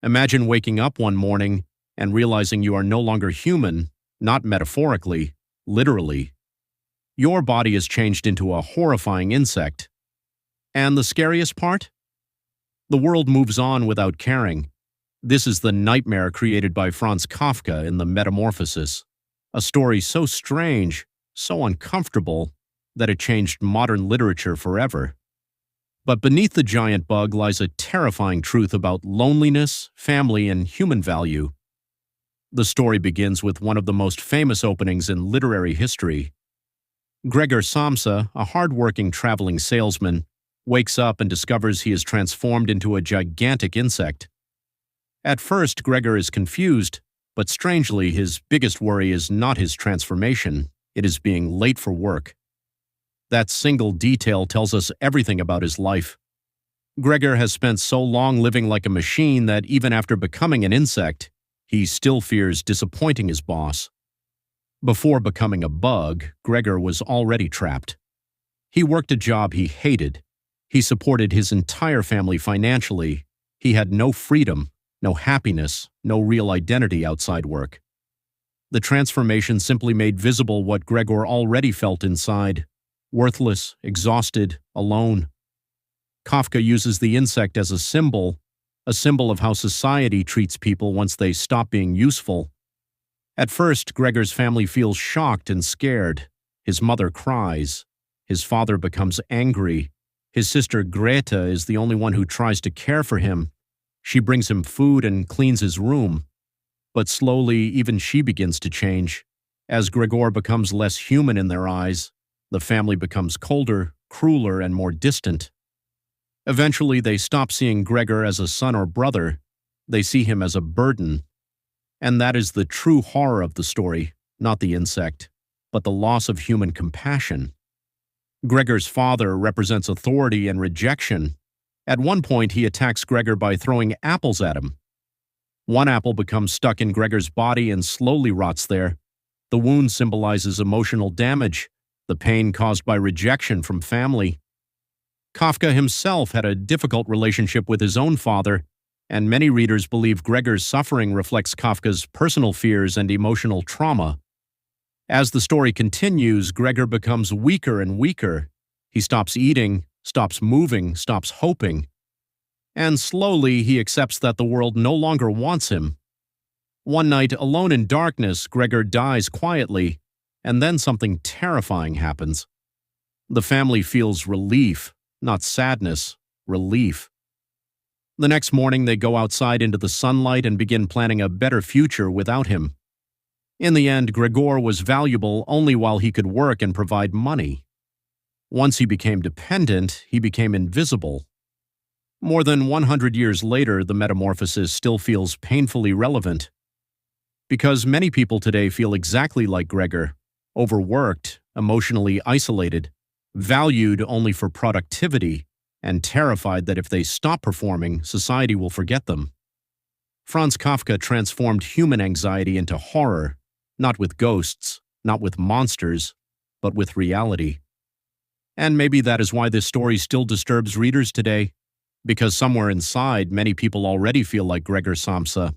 Imagine waking up one morning and realizing you are no longer human, not metaphorically, literally. Your body is changed into a horrifying insect. And the scariest part? The world moves on without caring. This is the nightmare created by Franz Kafka in The Metamorphosis, a story so strange, so uncomfortable, that it changed modern literature forever. But beneath the giant bug lies a terrifying truth about loneliness, family, and human value. The story begins with one of the most famous openings in literary history. Gregor Samsa, a hard-working traveling salesman, wakes up and discovers he is transformed into a gigantic insect. At first, Gregor is confused, but strangely, his biggest worry is not his transformation, it is being late for work. That single detail tells us everything about his life. Gregor has spent so long living like a machine that even after becoming an insect, he still fears disappointing his boss. Before becoming a bug, Gregor was already trapped. He worked a job he hated. He supported his entire family financially. He had no freedom, no happiness, no real identity outside work. The transformation simply made visible what Gregor already felt inside: worthless, exhausted, alone. Kafka uses the insect as a symbol of how society treats people once they stop being useful. At first, Gregor's family feels shocked and scared. His mother cries. His father becomes angry. His sister Greta is the only one who tries to care for him. She brings him food and cleans his room. But slowly, even she begins to change. As Gregor becomes less human in their eyes, the family becomes colder, crueler, and more distant. Eventually, they stop seeing Gregor as a son or brother. They see him as a burden. And that is the true horror of the story, not the insect, but the loss of human compassion. Gregor's father represents authority and rejection. At one point, he attacks Gregor by throwing apples at him. One apple becomes stuck in Gregor's body and slowly rots there. The wound symbolizes emotional damage, the pain caused by rejection from family. Kafka himself had a difficult relationship with his own father, and many readers believe Gregor's suffering reflects Kafka's personal fears and emotional trauma. As the story continues, Gregor becomes weaker and weaker. He stops eating, stops moving, stops hoping. And slowly he accepts that the world no longer wants him. One night, alone in darkness, Gregor dies quietly, and then something terrifying happens. The family feels relief, not sadness, relief. The next morning, they go outside into the sunlight and begin planning a better future without him. In the end, Gregor was valuable only while he could work and provide money. Once he became dependent, he became invisible. More than 100 years later, the metamorphosis still feels painfully relevant. Because many people today feel exactly like Gregor, overworked, emotionally isolated, valued only for productivity, and terrified that if they stop performing, society will forget them. Franz Kafka transformed human anxiety into horror, not with ghosts, not with monsters, but with reality. And maybe that is why this story still disturbs readers today, because somewhere inside, many people already feel like Gregor Samsa,